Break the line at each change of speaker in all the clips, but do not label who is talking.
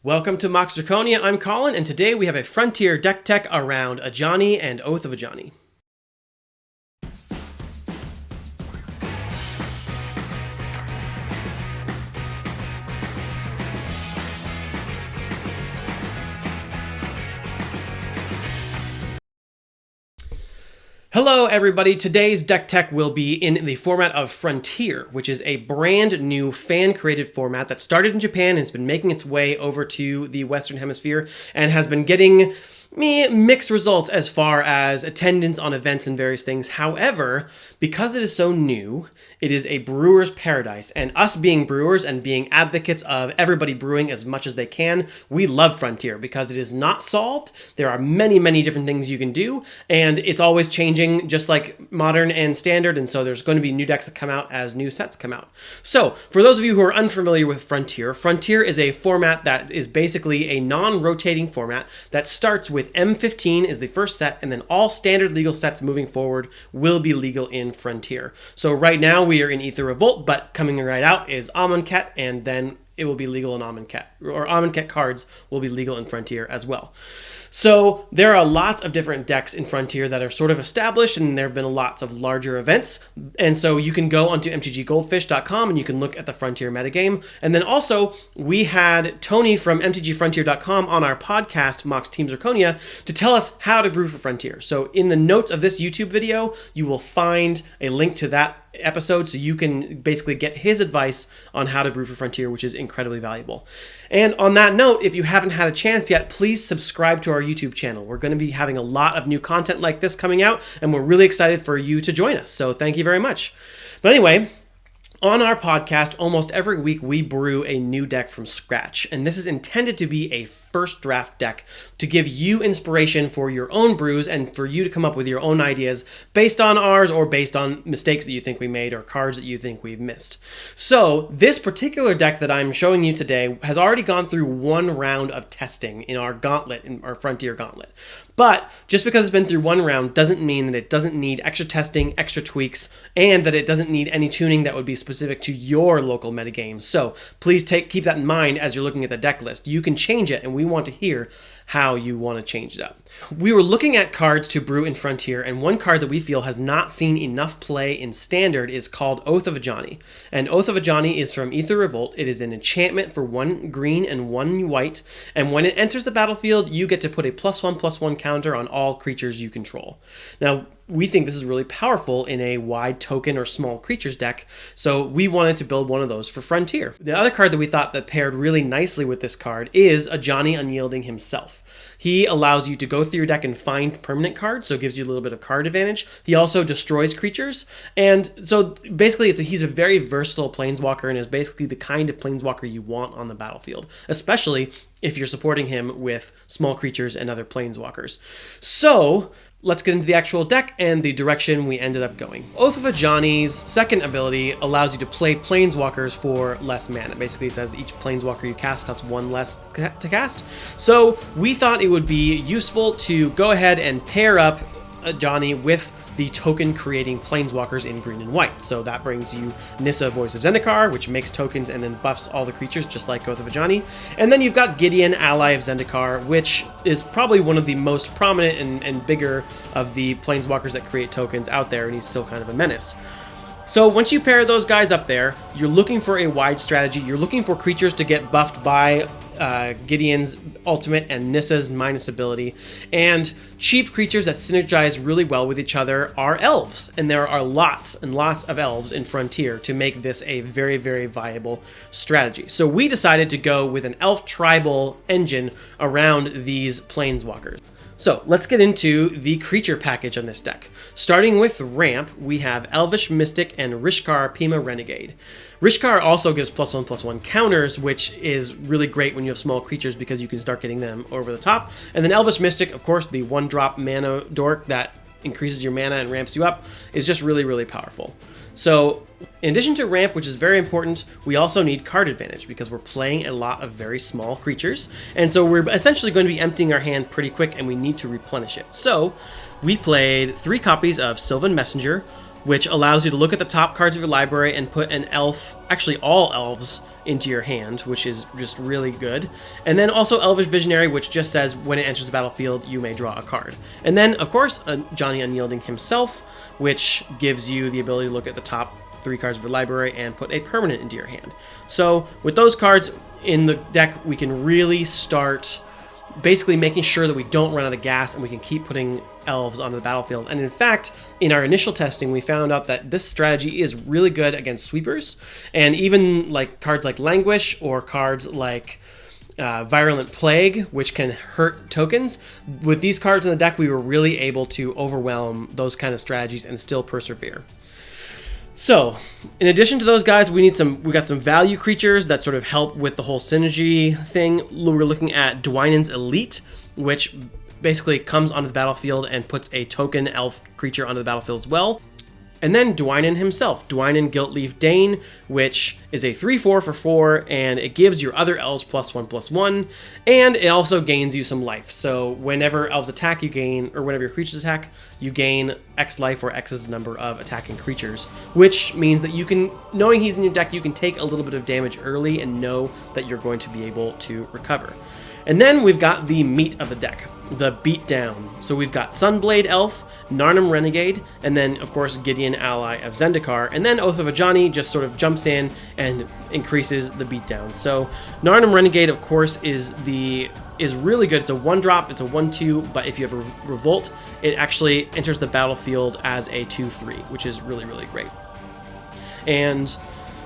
Welcome to Mox Zirconia, I'm Colin, and today we have a Frontier deck tech around Ajani and Oath of Ajani. Hello everybody, today's deck tech will be in the format of Frontier, which is a brand new fan-created format that started in Japan and has been making its way over to the Western Hemisphere and has been getting mixed results as far as attendance on events and various things. However, because it is so new, it is a brewer's paradise, and us being brewers and being advocates of everybody brewing as much as they can, we love Frontier because it is not solved. There are many different things you can do, and it's always changing just like Modern and Standard, and so there's going to be new decks that come out as new sets come out. So, for those of you who are unfamiliar with Frontier, Frontier is a format that is basically a non-rotating format that starts with M15 is the first set, and then all standard legal sets moving forward will be legal in Frontier. So right now we are in Aether Revolt, but coming right out is Amonkhet, and then it will be legal in Amonkhet, or Amonkhet cards will be legal in Frontier as well. So there are lots of different decks in Frontier that are sort of established, and there have been lots of larger events. And so you can go onto mtggoldfish.com and you can look at the Frontier metagame. And then also we had Tony from mtgfrontier.com on our podcast, Mox Team Zirconia, to tell us how to brew for Frontier. So in the notes of this YouTube video, you will find a link to that episode so you can basically get his advice on how to brew for Frontier, which is incredibly valuable. And on that note, if you haven't had a chance yet, please subscribe to our YouTube channel. We're going to be having a lot of new content like this coming out, and we're really excited for you to join us. So thank you very much. But anyway, on our podcast, almost every week we brew a new deck from scratch, and this is intended to be a first draft deck to give you inspiration for your own brews and for you to come up with your own ideas based on ours or based on mistakes that you think we made or cards that you think we've missed. So this particular deck that I'm showing you today has already gone through one round of testing in our gauntlet, in our Frontier gauntlet. But just because it's been through one round doesn't mean that it doesn't need extra testing, extra tweaks, and that it doesn't need any tuning that would be specific to your local metagame. So please keep that in mind as you're looking at the deck list. You can change it, and we want to hear how you want to change it up. We were looking at cards to brew in Frontier, and one card that we feel has not seen enough play in Standard is called Oath of Ajani. And Oath of Ajani is from Aether Revolt. It is an enchantment for 1 green and 1 white, and when it enters the battlefield, you get to put a +1/+1 counter on all creatures you control. Now, we think this is really powerful in a wide token or small creatures deck, so we wanted to build one of those for Frontier. The other card that we thought that paired really nicely with this card is Ajani Unyielding himself. He allows you to go through your deck and find permanent cards, so it gives you a little bit of card advantage. He also destroys creatures, and so basically he's a very versatile planeswalker and is basically the kind of planeswalker you want on the battlefield, especially if you're supporting him with small creatures and other planeswalkers. So let's get into the actual deck and the direction we ended up going. Oath of Ajani's second ability allows you to play planeswalkers for less mana. Basically, it says each planeswalker you cast costs 1 less to cast. So we thought it would be useful to go ahead and pair up Ajani with the token creating planeswalkers in green and white. So that brings you Nissa, Voice of Zendikar, which makes tokens and then buffs all the creatures just like Oath of Ajani. And then you've got Gideon, Ally of Zendikar, which is probably one of the most prominent and bigger of the planeswalkers that create tokens out there, and he's still kind of a menace. So once you pair those guys up there, you're looking for a wide strategy. You're looking for creatures to get buffed by Gideon's ultimate and Nissa's minus ability. And cheap creatures that synergize really well with each other are elves. And there are lots and lots of elves in Frontier to make this a very viable strategy. So we decided to go with an elf tribal engine around these planeswalkers. So let's get into the creature package on this deck. Starting with ramp, we have Elvish Mystic and Rishkar Peema Renegade. Rishkar also gives +1/+1 counters, which is really great when you have small creatures because you can start getting them over the top. And then Elvish Mystic, of course, the 1-drop mana dork that increases your mana and ramps you up, is just really powerful. So in addition to ramp, which is very important, we also need card advantage because we're playing a lot of very small creatures. And so we're essentially going to be emptying our hand pretty quick and we need to replenish it. So we played 3 copies of Sylvan Messenger, which allows you to look at the top cards of your library and put an elf, actually all elves, into your hand, which is just really good. And then also Elvish Visionary, which just says when it enters the battlefield, you may draw a card. And then, of course, Ajani Unyielding himself, which gives you the ability to look at the top 3 cards of your library and put a permanent into your hand. So with those cards in the deck, we can really start basically making sure that we don't run out of gas and we can keep putting elves onto the battlefield. And in fact, in our initial testing, we found out that this strategy is really good against sweepers, and even like cards like Languish or cards like Virulent Plague, which can hurt tokens. With these cards in the deck, we were really able to overwhelm those kind of strategies and still persevere. So, in addition to those guys, we got some value creatures that sort of help with the whole synergy thing. We're looking at Dwynen's Elite, which basically comes onto the battlefield and puts a token elf creature onto the battlefield as well. And then Dwynen himself, Dwynen Gilt-Leaf Daen, which is a 3/4 for 4, and it gives your other elves +1/+1, and it also gains you some life. So whenever elves attack, you gain, or whenever your creatures attack, you gain X life, or X is the number of attacking creatures, which means that you can, knowing he's in your deck, you can take a little bit of damage early and know that you're going to be able to recover. And then we've got the meat of the deck, the beatdown. So we've got Sunblade Elf, Narnam Renegade, and then, of course, Gideon, ally of Zendikar. And then Oath of Ajani just sort of jumps in and increases the beatdown. So Narnam Renegade, of course, is really good. It's a 1-drop, it's a 1/2, but if you have a Revolt, it actually enters the battlefield as a 2/3, which is really, really great. And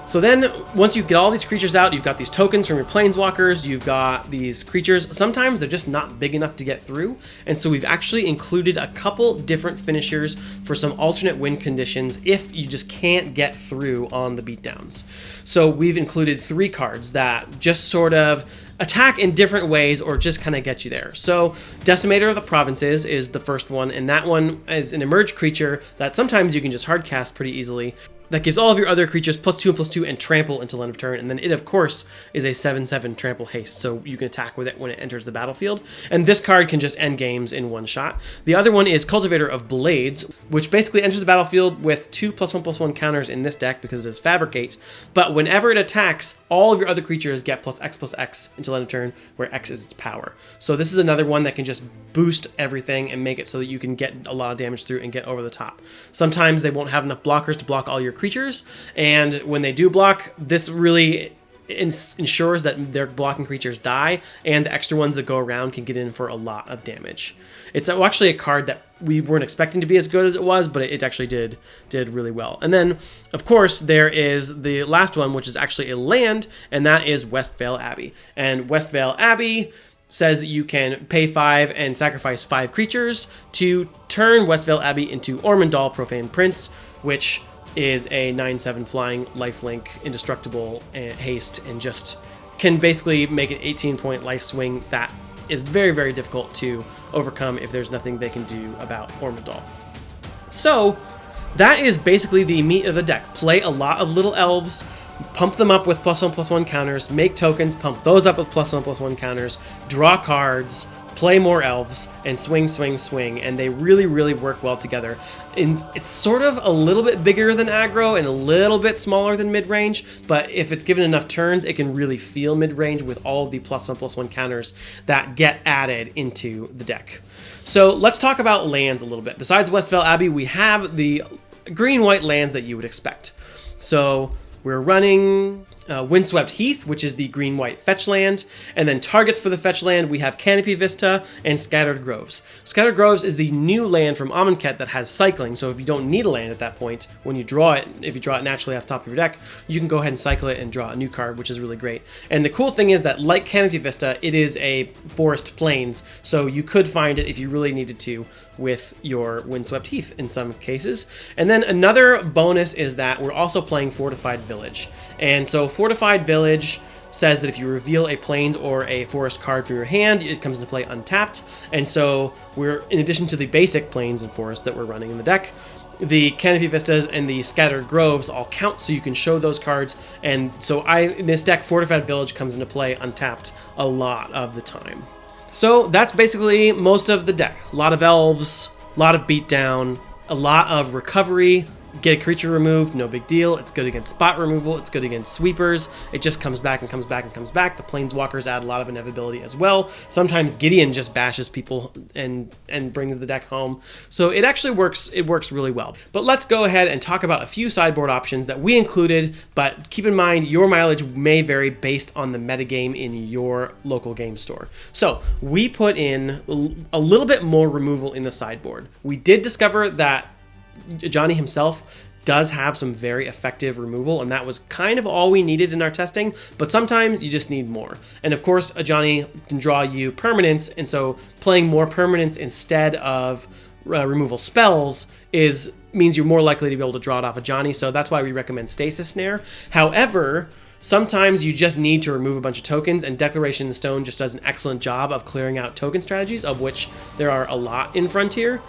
so then, once you get all these creatures out, you've got these tokens from your planeswalkers, you've got these creatures. Sometimes they're just not big enough to get through, and so we've actually included a couple different finishers for some alternate win conditions if you just can't get through on the beatdowns. So we've included 3 cards that just sort of attack in different ways or just kind of get you there. So Decimator of the Provinces is the first one, and that one is an emerged creature that sometimes you can just hard cast pretty easily. That gives all of your other creatures +2/+2 and trample until end of turn, and then it, of course, is a 7/7 trample haste, so you can attack with it when it enters the battlefield. And this card can just end games in one shot. The other one is Cultivator of Blades, which basically enters the battlefield with 2 +1/+1 counters in this deck because it is Fabricate, but whenever it attacks, all of your other creatures get +X/+X until end of turn, where X is its power. So this is another one that can just boost everything and make it so that you can get a lot of damage through and get over the top. Sometimes they won't have enough blockers to block all your creatures, and when they do block, this really ensures that their blocking creatures die, and the extra ones that go around can get in for a lot of damage. It's actually a card that we weren't expecting to be as good as it was, but it actually did really well. And then, of course, there is the last one, which is actually a land, and that is Westvale Abbey. And Westvale Abbey says that you can pay 5 and sacrifice 5 creatures to turn Westvale Abbey into Ormondal Profane Prince, which is a 9/7 flying lifelink, indestructible haste, and just can basically make an 18-point life swing that is very, very difficult to overcome if there's nothing they can do about Ormondal. So that is basically the meat of the deck. Play a lot of little elves, pump them up with +1/+1 counters, make tokens, pump those up with +1/+1 counters, draw cards, play more elves, and swing, swing, swing, and they really, really work well together. And it's sort of a little bit bigger than aggro and a little bit smaller than mid-range, but if it's given enough turns, it can really feel mid-range with all of the +1/+1 counters that get added into the deck. So let's talk about lands a little bit. Besides Westvale Abbey, we have the green-white lands that you would expect. So we're running Windswept Heath, which is the green-white fetch land, and then targets for the fetch land, we have Canopy Vista and Scattered Groves. Scattered Groves is the new land from Amonkhet that has cycling, so if you don't need a land at that point, when you draw it, if you draw it naturally off the top of your deck, you can go ahead and cycle it and draw a new card, which is really great. And the cool thing is that, like Canopy Vista, it is a forest plains, so you could find it if you really needed to with your Windswept Heath in some cases. And then another bonus is that we're also playing Fortified Village. And so Fortified Village says that if you reveal a plains or a forest card from your hand, it comes into play untapped. And so we're, in addition to the basic plains and forests that we're running in the deck, the Canopy Vistas and the Scattered Groves all count, so you can show those cards. And so in this deck, Fortified Village comes into play untapped a lot of the time. So that's basically most of the deck. A lot of elves, a lot of beatdown, a lot of recovery, get a creature removed, no big deal. It's good against spot removal. It's good against sweepers. It just comes back and comes back and comes back. The planeswalkers add a lot of inevitability as well. Sometimes Gideon just bashes people and brings the deck home. So it actually works. It works really well. But let's go ahead and talk about a few sideboard options that we included. But keep in mind, your mileage may vary based on the metagame in your local game store. So we put in a little bit more removal in the sideboard. We did discover that Ajani himself does have some very effective removal, and that was kind of all we needed in our testing, but sometimes you just need more. And of course, Ajani can draw you permanents, and so playing more permanents instead of removal spells means you're more likely to be able to draw it off Ajani, so that's why we recommend Stasis Snare. However, sometimes you just need to remove a bunch of tokens, and Declaration in Stone just does an excellent job of clearing out token strategies, of which there are a lot in Frontier.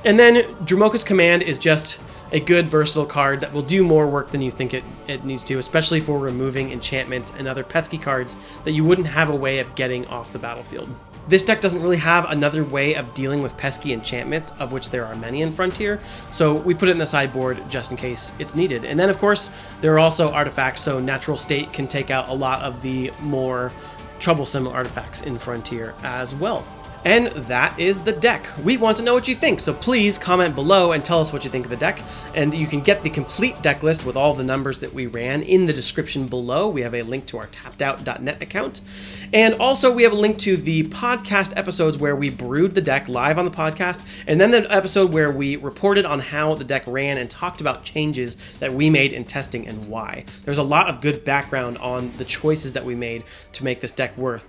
And then Dromoka's Command is just a good versatile card that will do more work than you think it needs to, especially for removing enchantments and other pesky cards that you wouldn't have a way of getting off the battlefield. This deck doesn't really have another way of dealing with pesky enchantments, of which there are many in Frontier, so we put it in the sideboard just in case it's needed. And then, of course, there are also artifacts, so Natural State can take out a lot of the more troublesome artifacts in Frontier as well. And that is the deck. We want to know what you think, so please comment below and tell us what you think of the deck. And you can get the complete deck list with all the numbers that we ran in the description below. We have a link to our tappedout.net account. And also we have a link to the podcast episodes where we brewed the deck live on the podcast, and then the episode where we reported on how the deck ran and talked about changes that we made in testing and why. There's a lot of good background on the choices that we made to make this deck work,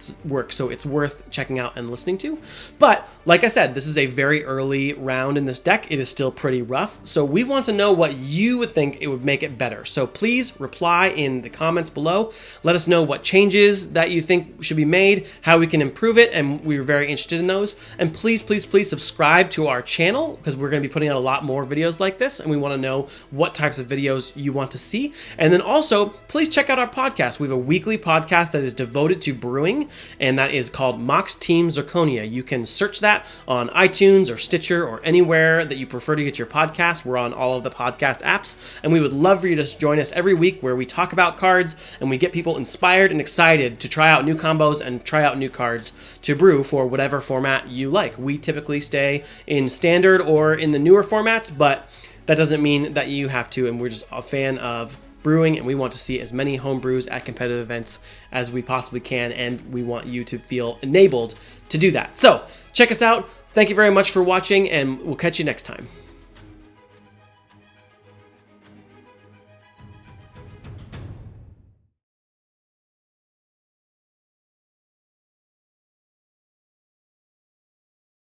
so it's worth checking out and listening to. But like I said, this is a very early round in this deck. It is still pretty rough, so we want to know what you would think it would make it better. So please reply in the comments below. Let us know what changes that you think should be made, how we can improve it, and we're very interested in those. And please, please, please subscribe to our channel, because we're going to be putting out a lot more videos like this, and we want to know what types of videos you want to see. And then also, please check out our podcast. We have a weekly podcast that is devoted to brewing, and that is called Mox Team Zirconia. You can search that on iTunes or Stitcher or anywhere that you prefer to get your podcast. We're on all of the podcast apps, and we would love for you to join us every week where we talk about cards and we get people inspired and excited to try out new combos and try out new cards to brew for whatever format you like. We typically stay in standard or in the newer formats, but that doesn't mean that you have to, and we're just a fan of brewing, and we want to see as many home brews at competitive events as we possibly can, and we want you to feel enabled to do that. So check us out. Thank you very much for watching, and we'll catch you next time.